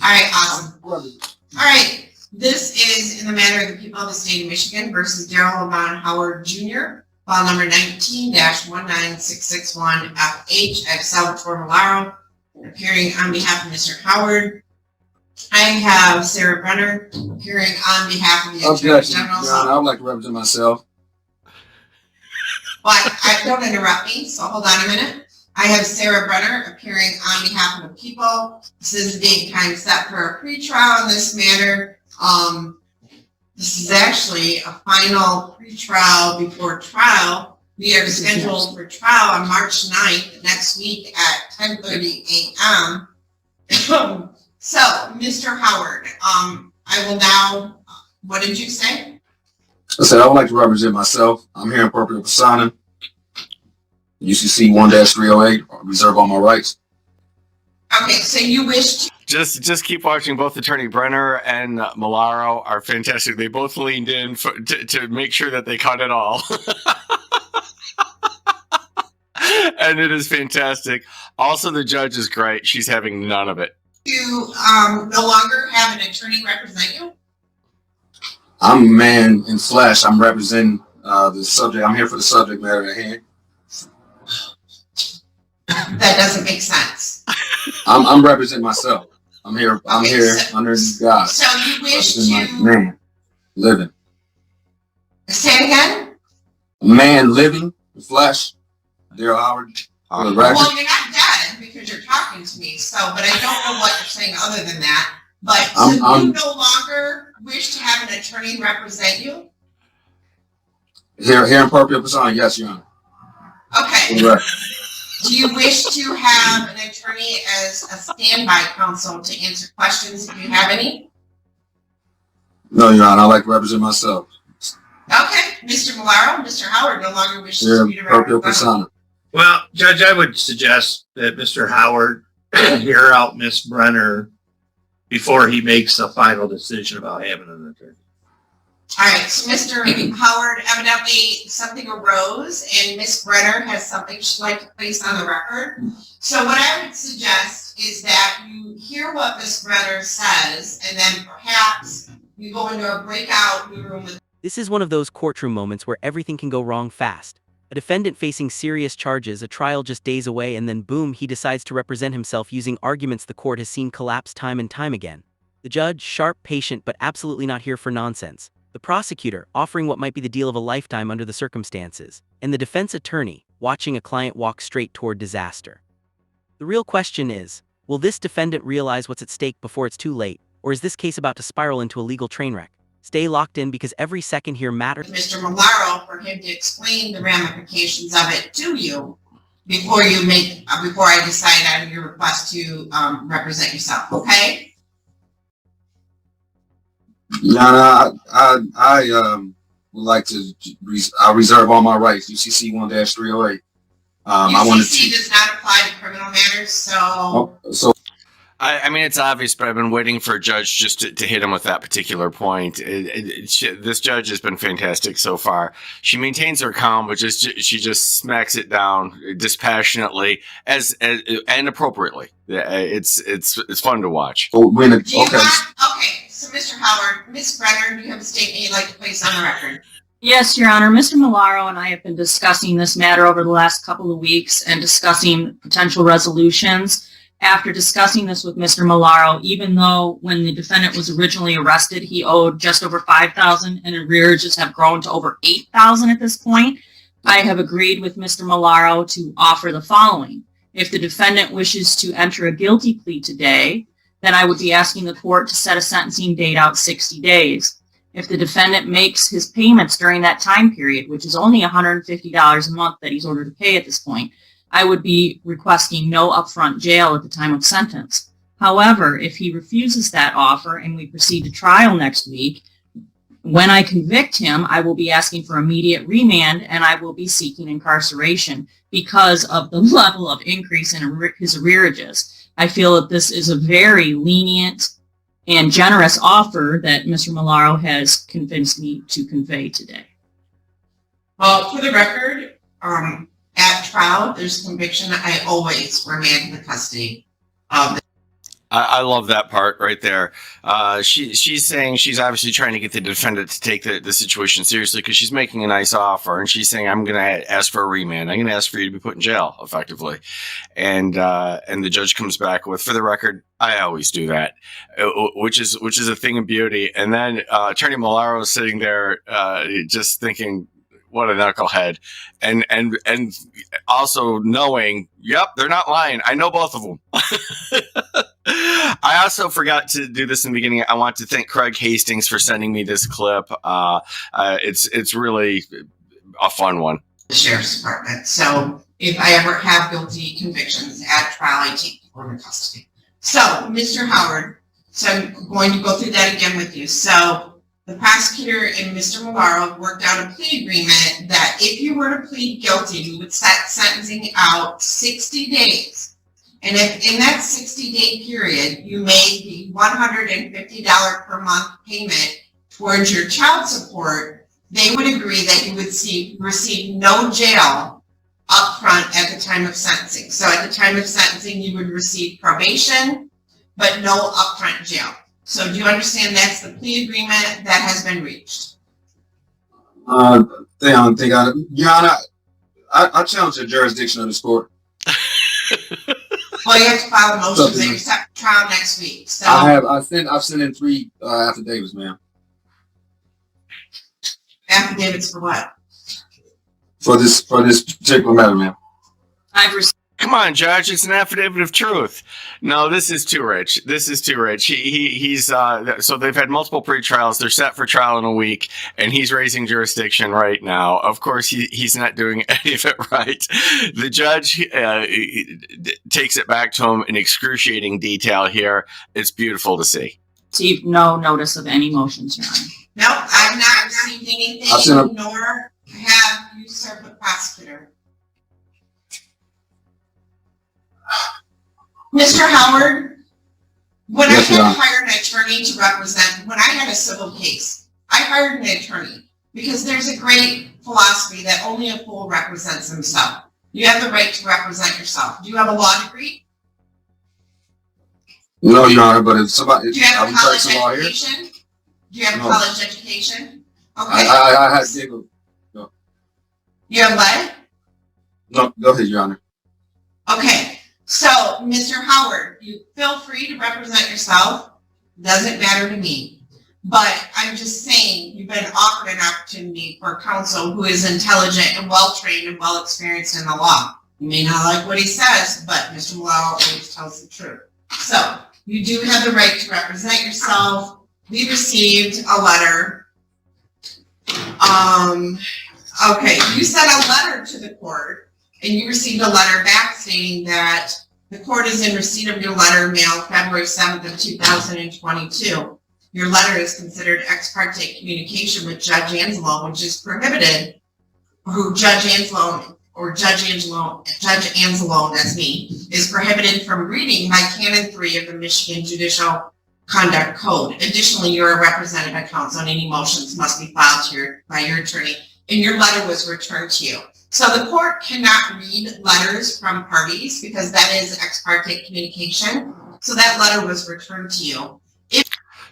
right, awesome. All right, this is in the matter of the people of the state of Michigan versus Darrell Von Howard Jr., file number 19-19661FH at Salvatore Milaro, appearing on behalf of Mr. Howard. I have Sarah Brenner appearing on behalf of the Attorney General. I would like to represent myself. Well, don't interrupt me, so hold on a minute. I have Sarah Brenner appearing on behalf of the people. This is the date and time set for a pretrial in this matter. This is actually a final pretrial before trial. We are scheduled for trial on March 9th, next week at 10:30 a.m. So, Mr. Howard, I will now, what did you say? I said I would like to represent myself. I'm here in purpose of persona. UCC 1-308, reserve all my rights. Okay, so you wish to... Just keep watching. Both Attorney Brenner and Milaro are fantastic. They both leaned in to make sure that they caught it all. And it is fantastic. Also, the judge is great. She's having none of it. You no longer have an attorney represent you? I'm a man in flesh. I'm representing the subject. I'm here for the subject matter at hand. That doesn't make sense. I'm representing myself. I'm here. I'm here under God. So you wish to man living. Say it again. Man living in flesh. Darrell Howard. Well, you're not dead because you're talking to me. So, but I don't know what you're saying other than that. But you no longer wish to have an attorney represent you? Here in purpose of persona, yes, Your Honor. Okay. Correct. Do you wish to have an attorney as a standby counsel to answer questions if you have any? No, Your Honor. I like to represent myself. Okay, Mr. Milaro, Mr. Howard no longer wishes Here to be in purpose of persona. Well, Judge, I would suggest that Mr. Howard hear out Ms. Brenner before he makes a final decision about having an attorney. All right, so Mr. Howard, evidently something arose and Ms. Brenner has something she'd like to place on the record. So what I would suggest is that you hear what Ms. Brenner says and then perhaps you go into a breakout room with... This is one of those courtroom moments where everything can go wrong fast. A defendant facing serious charges, a trial just days away, and then boom, he decides to represent himself using arguments the court has seen collapse time and time again. The judge, sharp, patient, but absolutely not here for nonsense. The prosecutor, offering what might be the deal of a lifetime under the circumstances. And the defense attorney, watching a client walk straight toward disaster. The real question is, will this defendant realize what's at stake before it's too late, or is this case about to spiral into a legal train wreck? Stay locked in because every second here matters. Mr. Milaro, for him to explain the ramifications of it to you before I decide on your request to represent yourself, okay? Yana, I would like to reserve all my rights. UCC 1-308. UCC does not apply to criminal matters, so... I mean, it's obvious, but I've been waiting for a judge just to hit him with that particular point. This judge has been fantastic so far. She maintains her calm, but she just smacks it down dispassionately as and appropriately. It's fun to watch. Okay, so Mr. Howard, Ms. Brenner, do you have a statement you'd like to place on the record? Yes, Your Honor. Mr. Milaro and I have been discussing this matter over the last couple of weeks and discussing potential resolutions. After discussing this with Mr. Milaro, even though when the defendant was originally arrested, he owed just over $5,000 and arrearages have grown to over $8,000 at this point, I have agreed with Mr. Milaro to offer the following. If the defendant wishes to enter a guilty plea today, then I would be asking the court to set a sentencing date out 60 days. If the defendant makes his payments during that time period, which is only $150 a month that he's ordered to pay at this point, I would be requesting no upfront jail at the time of sentence. However, if he refuses that offer and we proceed to trial next week, when I convict him, I will be asking for immediate remand and I will be seeking incarceration because of the level of increase in his arrearages. I feel that this is a very lenient and generous offer that Mr. Milaro has convinced me to convey today. Well, for the record, at trial, there's conviction. I always remand the custody of I love that part right there. She's saying she's obviously trying to get the defendant to take the situation seriously because she's making a nice offer, and she's saying, "I'm going to ask for a remand. I'm going to ask for you to be put in jail, effectively." And the judge comes back with, "For the record, I always do that," which is a thing of beauty. And then Attorney Malaro is sitting there, just thinking, what a knucklehead, and also knowing, yep, they're not lying. I know both of them. I also forgot to do this in the beginning. I want to thank Craig Hastings for sending me this clip. It's really a fun one. The Sheriff's Department. So if I ever have guilty convictions at trial, I take people into custody. So, Mr. Howard, so I'm going to go through that again with you. So the prosecutor and Mr. Malaro worked out a plea agreement that if you were to plead guilty, we would set sentencing out 60 days. And if in that 60-day period, you made the $150 per month payment towards your child support, they would agree that you would receive no jail up front at the time of sentencing. So at the time of sentencing, you would receive probation, but no upfront jail. So do you understand that's the plea agreement that has been reached? I Your Honor, I challenge the jurisdiction of this court. Well, you have to file a motion that you're set for trial next week. So I've sent in 3 affidavits, ma'am. Affidavits for what? For this particular matter, ma'am. I've received. Come on, Judge, it's an affidavit of truth. No, this is too rich. This is too rich. He's so they've had multiple pre-trials. They're set for trial in a week, and he's raising jurisdiction right now. Of course, he's not doing any of it right. The judge takes it back to him in excruciating detail here. It's beautiful to see. Received no notice of any motions, Your Honor. No, I've not received anything, nor have you served the prosecutor. Mr. Howard, when I had to hire an attorney to represent, when I had a civil case, I hired an attorney because there's a great philosophy that only a fool represents himself. You have the right to represent yourself. Do you have a law degree? No, Your Honor, but if somebody, do you have a college education? Do you have a college education? Okay. I had to go. No. You have what? No, go ahead, Your Honor. Okay. So, Mr. Howard, you feel free to represent yourself. Doesn't matter to me. But I'm just saying, you've been offered an opportunity for counsel who is intelligent and well-trained and well-experienced in the law. You may not like what he says, but Mr. Malaro always tells the truth. So, you do have the right to represent yourself. We received a letter. Okay, you sent a letter to the court, and you received a letter back stating that the court is in receipt of your letter mailed February 7th of 2022. Your letter is considered ex parte communication with Judge Anzalone, which is prohibited, who Judge Anzalone, that's me, is prohibited from reading by Canon 3 of the Michigan Judicial Conduct Code. Additionally, you're represented by counsel and any motions must be filed by your attorney, and your letter was returned to you. So the court cannot read letters from parties because that is ex parte communication. So that letter was returned to you.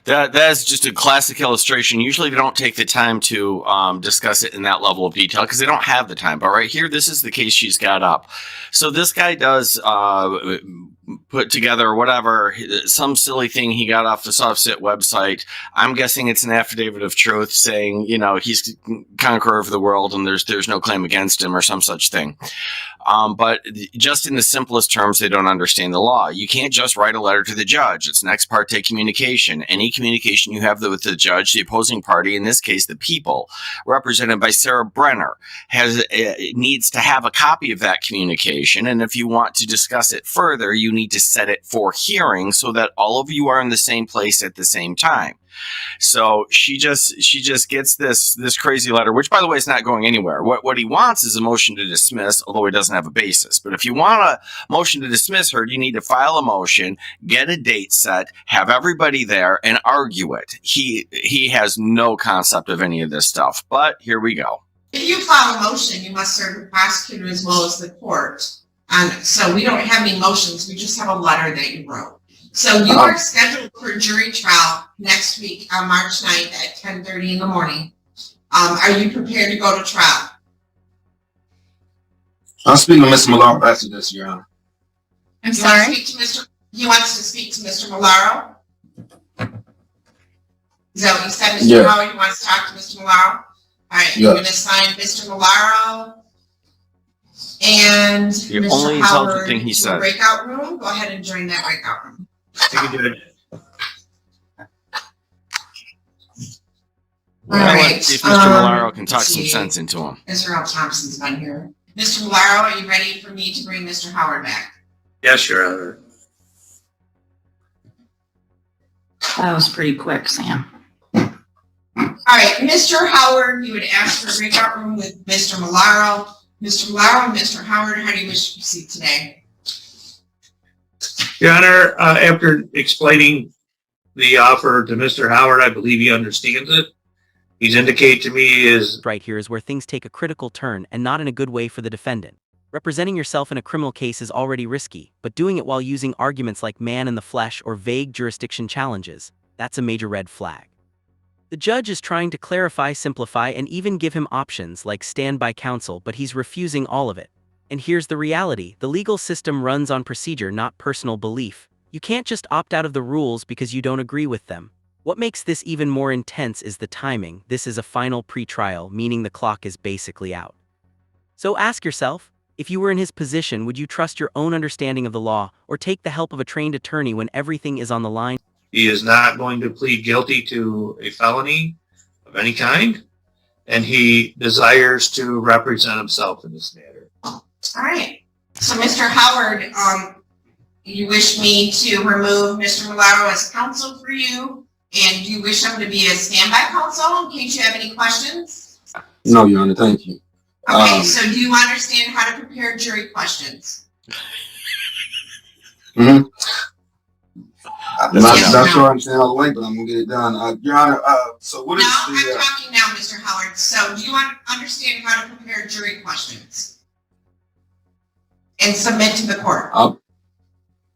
That's just a classic illustration. Usually they don't take the time to discuss it in that level of detail because they don't have the time. But right here, this is the case she's got up. So this guy does put together whatever, some silly thing he got off the SoftSit website. I'm guessing it's an affidavit of truth saying, you know, he's conqueror of the world and there's no claim against him or some such thing. But just in the simplest terms, they don't understand the law. You can't just write a letter to the judge. It's an ex parte communication. Any communication you have with the judge, the opposing party, in this case, the people, represented by Sarah Brenner, needs to have a copy of that communication. And if you want to discuss it further, you need to set it for hearing so that all of you are in the same place at the same time. So she just gets this crazy letter, which, by the way, is not going anywhere. What he wants is a motion to dismiss, although he doesn't have a basis. But if you want a motion to dismiss her, you need to file a motion, get a date set, have everybody there, and argue it. He has no concept of any of this stuff. But here we go. If you file a motion, you must serve the prosecutor as well as the court. And so we don't have any motions. We just have a letter that you wrote. So you are scheduled for jury trial next week on March 9th at 10:30 in the morning. Are you prepared to go to trial? I'm speaking to Mr. Malaro after this, Your Honor. I'm sorry. He wants to speak to Mr. Malaro? Is that what you said, Mr. Yeah. Howard? He wants to talk to Mr. Malaro? All right, Yeah. I'm going to assign Mr. Malaro and The Mr. only intelligent Howard thing he to said. a breakout room. Go ahead and join that breakout room. Thank you, Judge. All Well, right. let's see if Mr. Malaro can talk let's some see. sense into him. Mr. L. Thompson's been here. Mr. Malaro, are you ready for me to bring Mr. Howard back? Yes, Your Honor. That was pretty quick, Sam. All right, Mr. Howard, you would ask for a breakout room with Mr. Malaro. Mr. Malaro and Mr. Howard, how do you wish to proceed today? Your Honor, after explaining the offer to Mr. Howard, I believe he understands it. He's indicated to me is Right here is where things take a critical turn and not in a good way for the defendant. Representing yourself in a criminal case is already risky, but doing it while using arguments like man in the flesh or vague jurisdiction challenges, that's a major red flag. The judge is trying to clarify, simplify, and even give him options like standby counsel, but he's refusing all of it. And here's the reality: the legal system runs on procedure, not personal belief. You can't just opt out of the rules because you don't agree with them. What makes this even more intense is the timing. This is a final pre-trial, meaning the clock is basically out. So ask yourself, if you were in his position, would you trust your own understanding of the law or take the help of a trained attorney when everything is on the line? he is not going to plead guilty to a felony of any kind, and he desires to represent himself in this matter. All right. So, Mr. Howard, you wish me to remove Mr. Malaro as counsel for you, and do you wish him to be a standby counsel in case you have any questions? No, Your Honor, thank you. Okay, so do you understand how to prepare jury questions? Mm-hmm. I'm not, Yes, not no. sure I understand all the way, but I'm gonna get it done. Your Honor, so what No, is I'm the? talking now, Mr. Howard. So do you understand how to prepare jury questions? And submit to the court?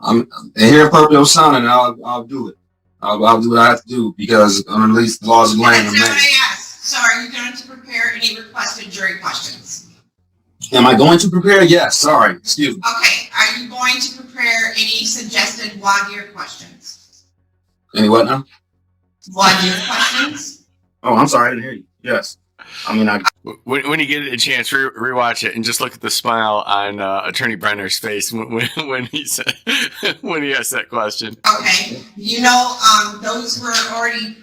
I'm here in purpose of signing, and I'll do it. I'll do what I have to do because under the laws of the land, That's I'm not what man. I asked. So are you going to prepare any requested jury questions? Am I going to prepare? Yes. Sorry. Excuse me. Okay, are you going to prepare any suggested voir dire questions? Any what now? Voir dire questions? Oh, I'm sorry. I didn't hear you. Yes. I mean, When you get a chance, rewatch it and just look at the smile on Attorney Brenner's face when he said when he asked that question. Okay, those were already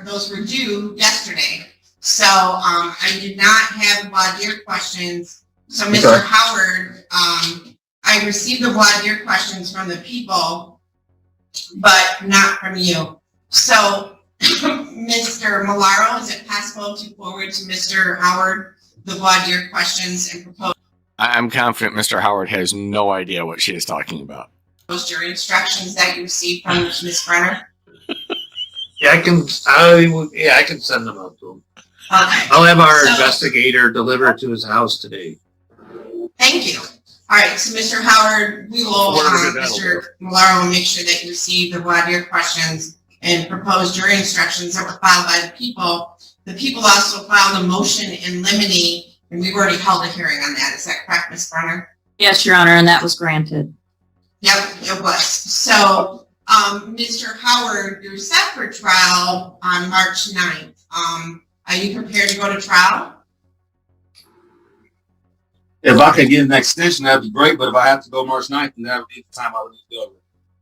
those were due yesterday. So, I did not have voir dire questions. So, Mr. Okay. Howard, I received the voir dire questions from the people, but not from you. So, Mr. Malaro, is it possible to forward to Mr. Howard the voir dire questions and propose I'm confident Mr. Howard has no idea what she is talking about. those jury instructions that you received from Ms. Brenner? Yeah, I can send them out to him. Okay, I'll have our So- investigator deliver it to his house today. thank you. All right, so Mr. Howard, we will, Where did that Mr. Malaro will make sure that you receive the voir dire questions and proposed jury instructions that were filed by the people. The people also filed a motion in limine, and we've already held a hearing on that. Is that correct, Ms. Brenner? Yes, Your Honor, and that was granted. Yep, it was. So, Mr. Howard, you're set for trial on March 9th. Are you prepared to go to trial? if I could get an extension, that'd be great. But if I have to go March 9th, then that would be the time I would need to go.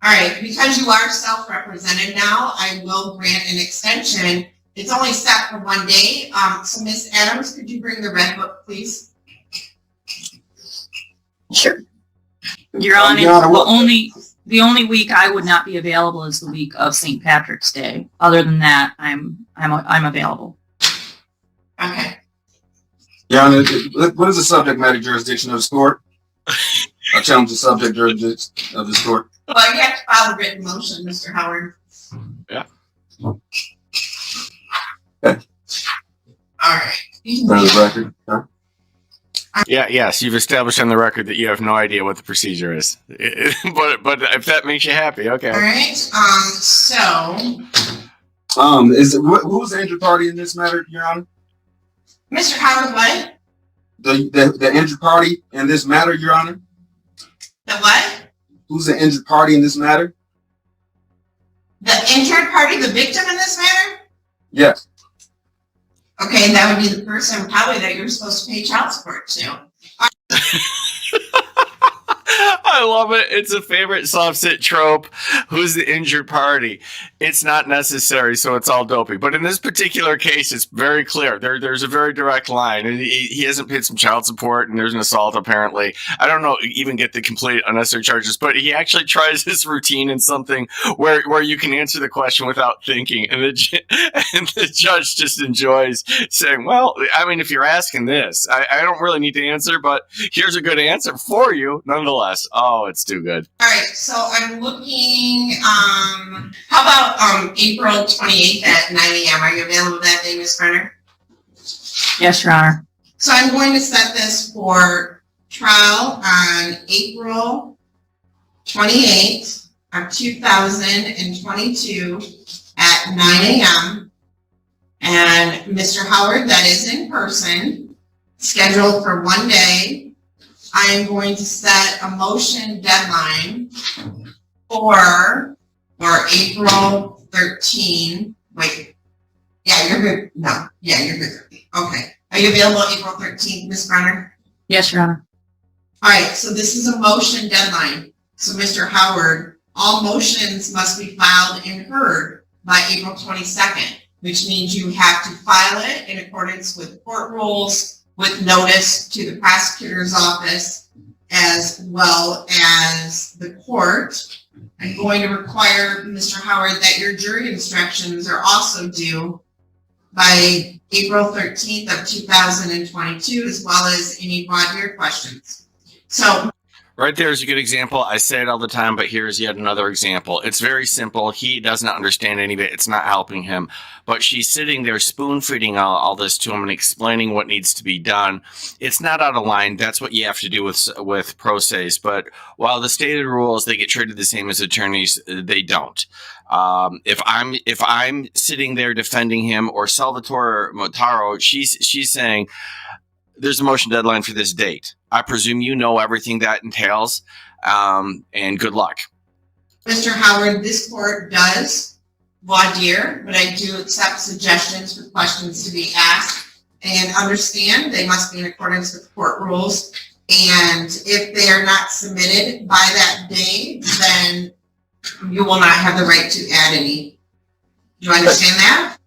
All right, because you are self-represented now, I will grant an extension. It's only set for 1 day. So Ms. Adams, could you bring the red book, please? Sure. Your Honor, Your Honor, the only week I would not be available is the week of St. Patrick's Day. Other than that, I'm available. Okay. Your Honor, what is the subject matter jurisdiction of this court? I challenge the subject jurisdiction of this court. Well, you have to file a written motion, Mr. Howard. Yeah. All right. For the record. Huh? Yes, you've established on the record that you have no idea what the procedure is. But if that makes you happy, okay. All right, so, Who's the injured party in this matter, Your Honor? Mr. Howard, what? The injured party in this matter, Your Honor? The what? Who's the injured party in this matter? The injured party, the victim in this matter? Yes. Okay, that would be the person probably that you're supposed to pay child support to. I love it. It's a favorite soft sit trope. Who's the injured party? It's not necessary, so it's all dopey. But in this particular case, it's very clear. There's a very direct line. And he hasn't paid some child support, and there's an assault, apparently. I don't know, even get the complete unnecessary charges, but he actually tries his routine in something where you can answer the question without thinking. And the judge just enjoys saying, well, I mean, if you're asking this, I don't really need to answer, but here's a good answer for you, nonetheless. Oh, it's too good. All right, so I'm looking, how about April 28th at 9 a.m.? Are you available that day, Ms. Brenner? Yes, Your Honor. So I'm going to set this for trial on April 28th of 2022 at 9 a.m. And Mr. Howard, that is in person, scheduled for 1 day. I am going to set a motion deadline for April 13. Wait, yeah, you're good. No, yeah, you're good. Okay. Are you available April 13th, Ms. Brenner? Yes, Your Honor. All right, so this is a motion deadline. So Mr. Howard, all motions must be filed and heard by April 22nd, which means you have to file it in accordance with court rules, with notice to the prosecutor's office, as well as the court. I'm going to require, Mr. Howard, that your jury instructions are also due by April 13th of 2022, as well as any voir dire questions. So Right there is a good example. I say it all the time, but here's yet another example. It's very simple. He does not understand any of it. It's not helping him. But she's sitting there spoon-feeding all this to him and explaining what needs to be done. It's not out of line. That's what you have to do with pro ses. But while the stated rules, they get treated the same as attorneys, they don't. If I'm sitting there defending him, or Salvatore Motaro, she's saying, there's a motion deadline for this date. I presume you know everything that entails, and good luck. Mr. Howard, this court does voir dire, but I do accept suggestions for questions to be asked, and understand they must be in accordance with court rules. And if they are not submitted by that day, then you will not have the right to add any. Do you understand that?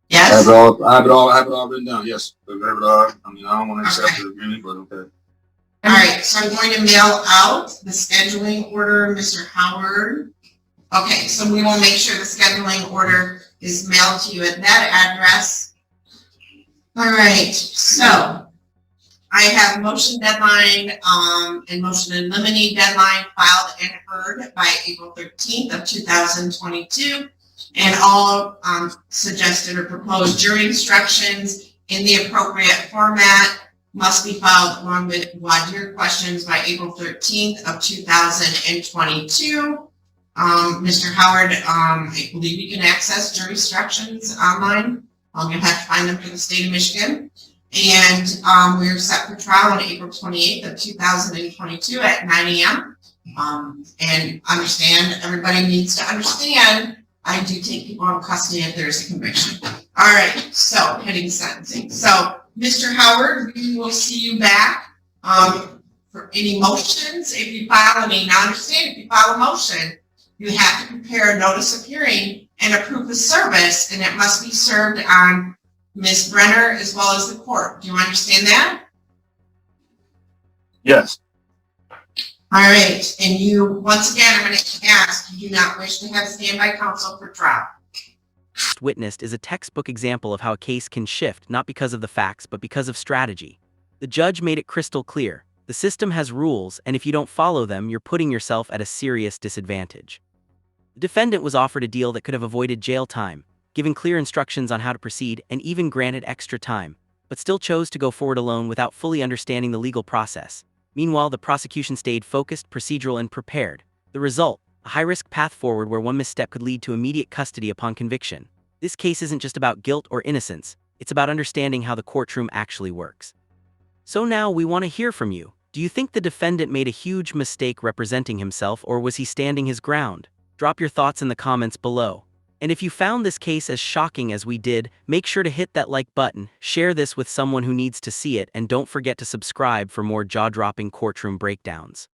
Yes? I have it all written down. Yes. I mean, I don't want to accept the agreement, but okay. All right, so I'm going to mail out the scheduling order, Mr. Howard. Okay, so we will make sure the scheduling order is mailed to you at that address. All right, so I have motion deadline and motion in limine deadline filed and heard by April 13th of 2022. And all suggested or proposed jury instructions in the appropriate format must be filed along with voir dire questions by April 13th of 2022. Mr. Howard, I believe you can access jury instructions online. You'll have to find them for the state of Michigan. And we're set for trial on April 28th of 2022 at 9 a.m. And understand, everybody needs to understand, I do take people in custody if there's a conviction. All right, so heading sentencing. So, Mr. Howard, we will see you back for any motions. If you file, if you file a motion, you have to prepare a notice of hearing and a proof of service, and it must be served on Ms. Brenner as well as the court. Do you understand that? Yes. All right, and you, once again, I'm going to ask, you do not wish to have standby counsel for trial. Witnessed is a textbook example of how a case can shift not because of the facts but because of strategy. The judge made it crystal clear. The system has rules, and if you don't follow them, you're putting yourself at a serious disadvantage. The defendant was offered a deal that could have avoided jail time, given given clear instructions on how to proceed and even granted extra time, but still chose to go forward alone without fully understanding the legal process. Meanwhile, the prosecution stayed focused, procedural, and prepared. The result, a high-risk path forward where one misstep could lead to immediate custody upon conviction. This case isn't just about guilt or innocence, it's about understanding how the courtroom actually works. So now we want to hear from you. Do you think the defendant made a huge mistake representing himself, or was he standing his ground? Drop your thoughts in the comments below. And if you found this case as shocking as we did, make sure to hit that like button, share this with someone who needs to see it, and don't forget to subscribe for more jaw-dropping courtroom breakdowns.